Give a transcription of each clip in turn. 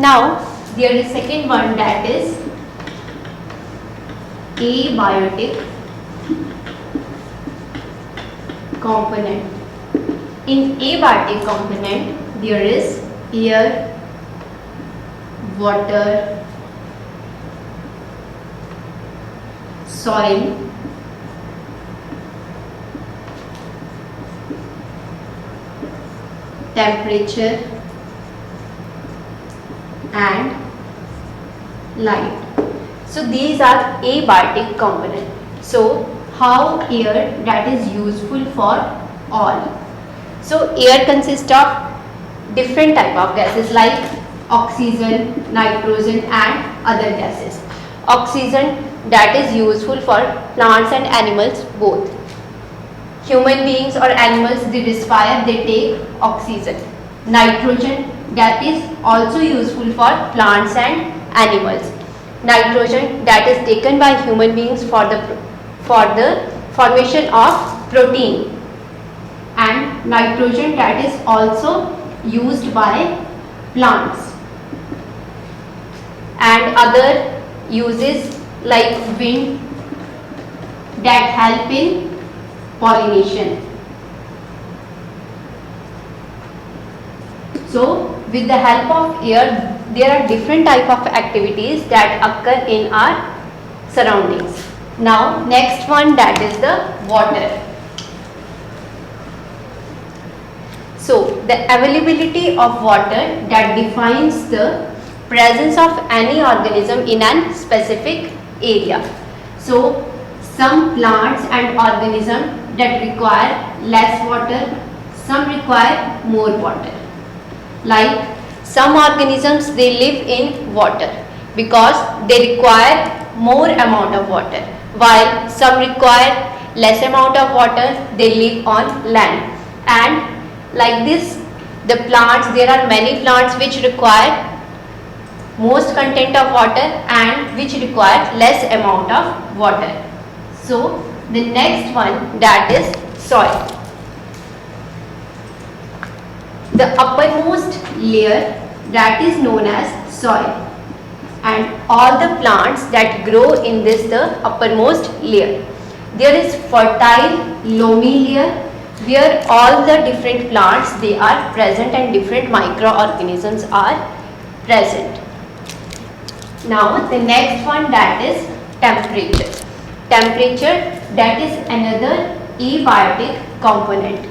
Now there is second one, that is abiotic component. In abiotic component there is air, water, soil, temperature and light. So these are abiotic component. So how air that is useful for all. So air consists of different type of gases like oxygen, nitrogen and other gases. Oxygen that is useful for plants and animals both. Human beings or animals, they respire, they take oxygen. Nitrogen that is also useful for plants and animals. Nitrogen that is taken by human beings for the formation of protein, and nitrogen that is also used by plants, and other uses like wind that help in pollination. So with the help of air, there are different type of activities that occur in our surroundings. Now next one, that is the water. So the availability of water that defines the presence of any organism in a specific area. So some plants and organisms that require less water, some require more water. Like some organisms, they live in water because they require more amount of water, while some require less amount of water, they live on land. And like this, the plants, there are many plants which require most content of water and which require less amount of water. So the next one, that is soil. The uppermost layer, that is known as soil, and all the plants that grow in this, the uppermost layer. There is fertile loamy layer where all the different plants, they are present and different microorganisms are present. Now the next one, that is temperature. Temperature that is another abiotic component.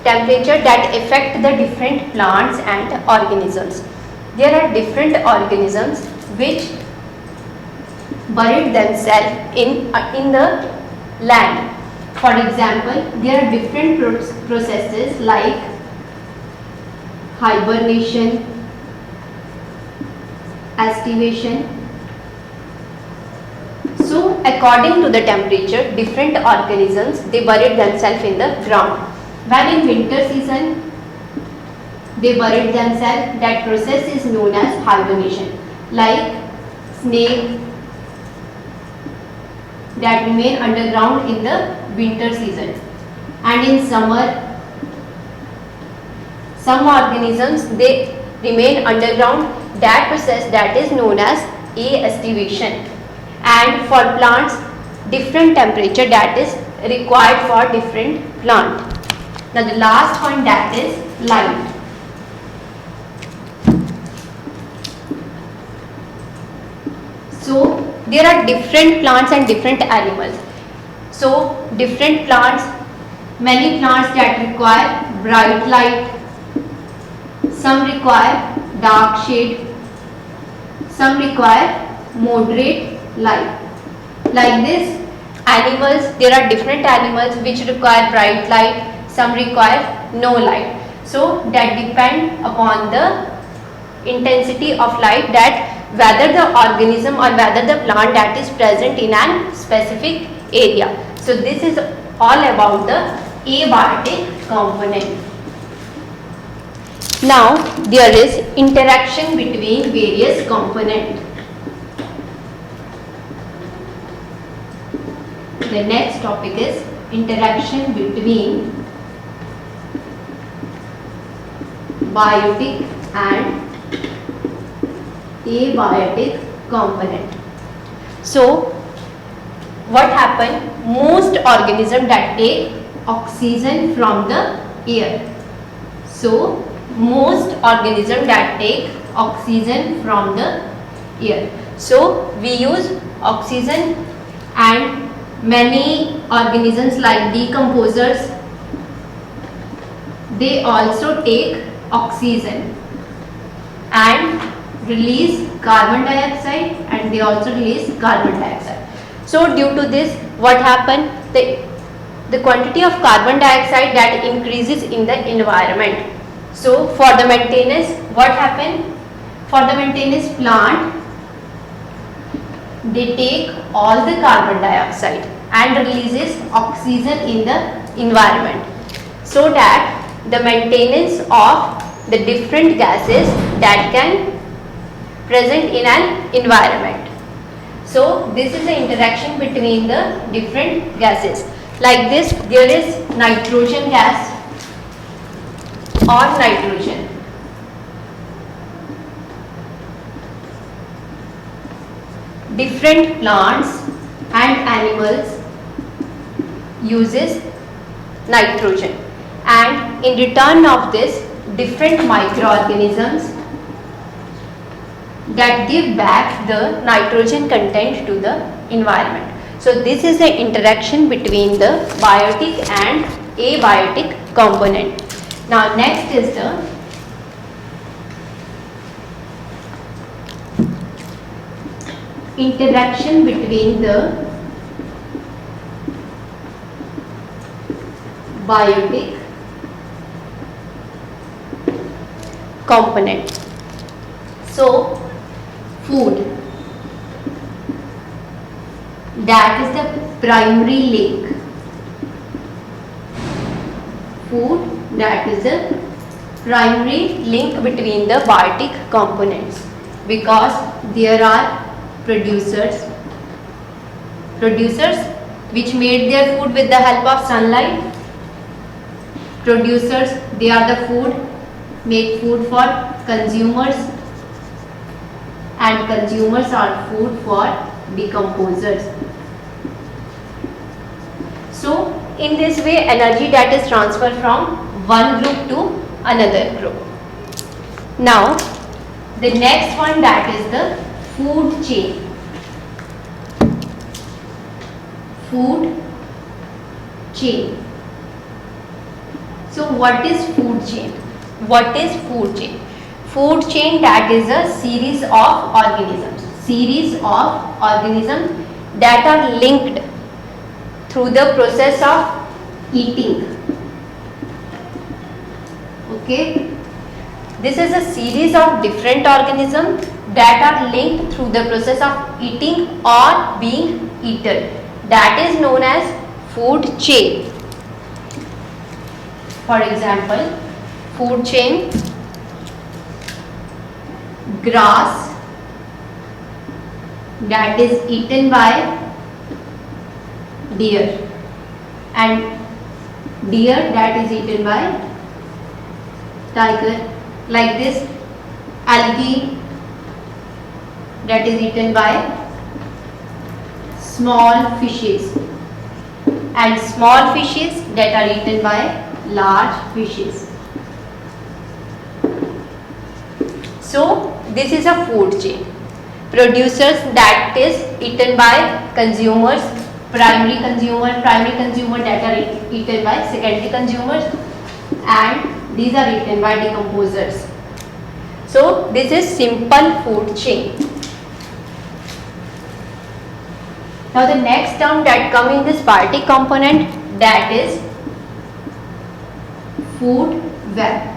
Temperature that affect the different plants and organisms. There are different organisms which buried themselves in the land. For example, there are different processes like hibernation, estivation. So according to the temperature, different organisms, they buried themselves in the ground. When in winter season, they buried themselves, that process is known as hibernation. Like snake that remain underground in the winter season. And in summer, some organisms, they remain underground, that process that is known as estivation. And for plants, different temperature that is required for different plant. Now the last one, that is light. So there are different plants and different animals. So different plants, many plants that require bright light, some require dark shade, some require moderate light. Like this, animals, there are different animals which require bright light, some require no light. So that depend upon the intensity of light, that whether the organism or whether the plant that is present in a specific area. So this is all about the abiotic component. Now there is interaction between various components. The next topic is interaction between biotic and abiotic component. So what happen? Most organisms that take oxygen from the air. So most organisms that take oxygen from the air. So we use oxygen, and many organisms like decomposers, they also take oxygen and release carbon dioxide, and they also release carbon dioxide. So due to this, what happened? The quantity of carbon dioxide that increases in the environment. So for the maintenance, what happened? For the maintenance plant, they take all the carbon dioxide and releases oxygen in the environment, so that the maintenance of the different gases that can present in an environment. So this is the interaction between the different gases. Like this, there is nitrogen gas or nitrogen. Different plants and animals uses nitrogen, and in return of this, different microorganisms that give back the nitrogen content to the environment. So this is the interaction between the biotic and abiotic component. Now next is the interaction between the biotic component. So food, that is the primary link. Food, that is the primary link between the biotic components, because there are producers which made their food with the help of sunlight. Producers, they are the food, make food for consumers, and consumers are food for decomposers. So in this way, energy that is transferred from one group to another group. Now the next one, that is the food chain. Food chain. So what is food chain? What is food chain? Food chain, that is a series of organisms. Series of organisms that are linked through the process of eating. Okay. This is a series of different organisms that are linked through the process of eating or being eaten. That is known as food chain. For example, food chain, grass that is eaten by deer, and deer that is eaten by tiger. Like this, algae that is eaten by small fishes, and small fishes that are eaten by large fishes. So this is a food chain. Producers, that is eaten by consumers, primary consumer that are eaten by secondary consumers, and these are eaten by decomposers. So this is simple food chain. Now the next term that come in this biotic component, that is food web.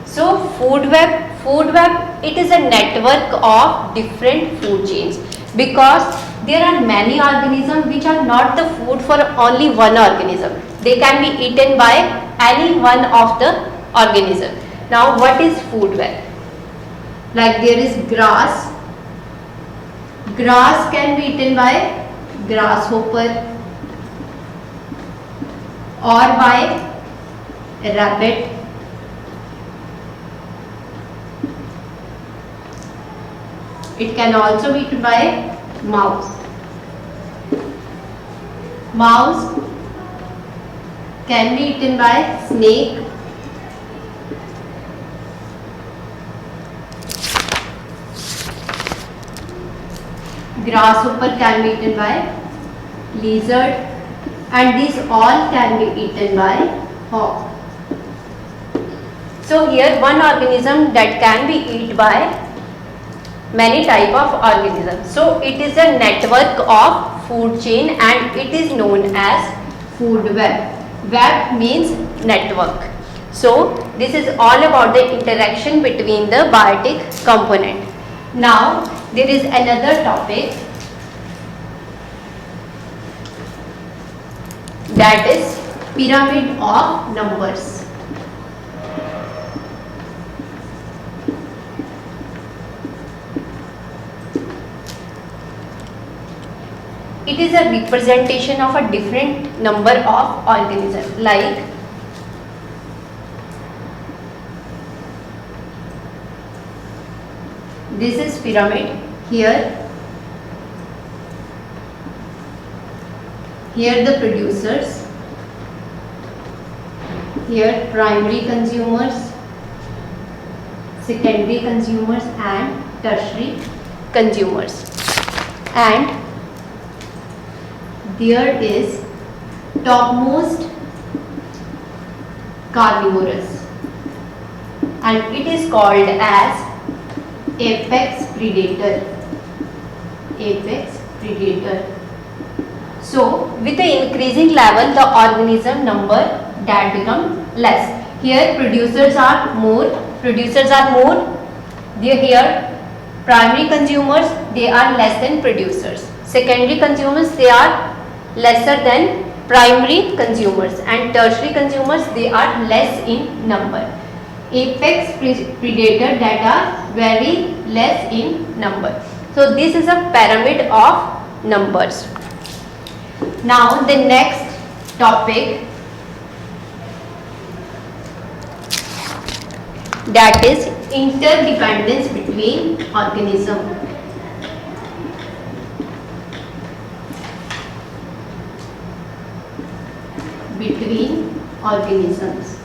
So food web, it is a network of different food chains, because there are many organisms which are not the food for only one organism. They can be eaten by any one of the organism. Now what is food web? Like there is grass. Grass can be eaten by grasshopper or by rabbit. It can also be eaten by mouse. Mouse can be eaten by snake. Grasshopper can be eaten by lizard, and these all can be eaten by hawk. So here one organism that can be eaten by many type of organisms. So it is a network of food chain and it is known as food web. Web means network. So this is all about the interaction between the biotic component. Now there is another topic, that is pyramid of numbers. It is a representation of a different number of organisms. Like this is pyramid. Here the producers, here primary consumers, secondary consumers and tertiary consumers, and there is topmost carnivorous, and it is called as apex predator. Apex predator. So with the increasing level, the organism number that become less. Here producers are more. Here primary consumers, they are less than producers. Secondary consumers, they are lesser than primary consumers, and tertiary consumers, they are less in number. Apex predator that are very less in number. So this is a pyramid of numbers. Now the next topic, that is interdependence between organisms. Between organisms.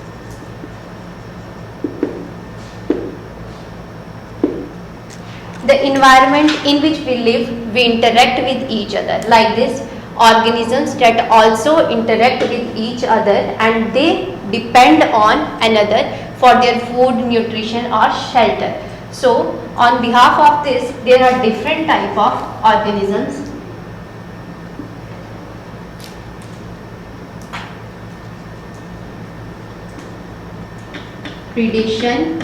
The environment in which we live, we interact with each other. Like this, organisms that also interact with each other and they depend on another for their food, nutrition or shelter. So on behalf of this, there are different type of organisms. Predation,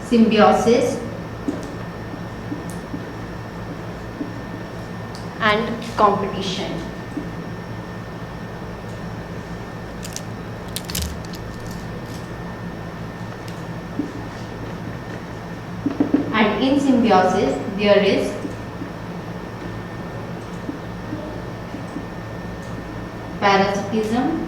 symbiosis and competition. And in symbiosis there is parasitism,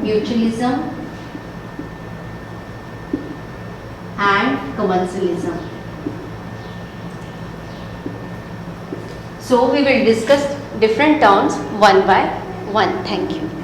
mutualism and commensalism. So we will discuss different terms one by one. Thank you.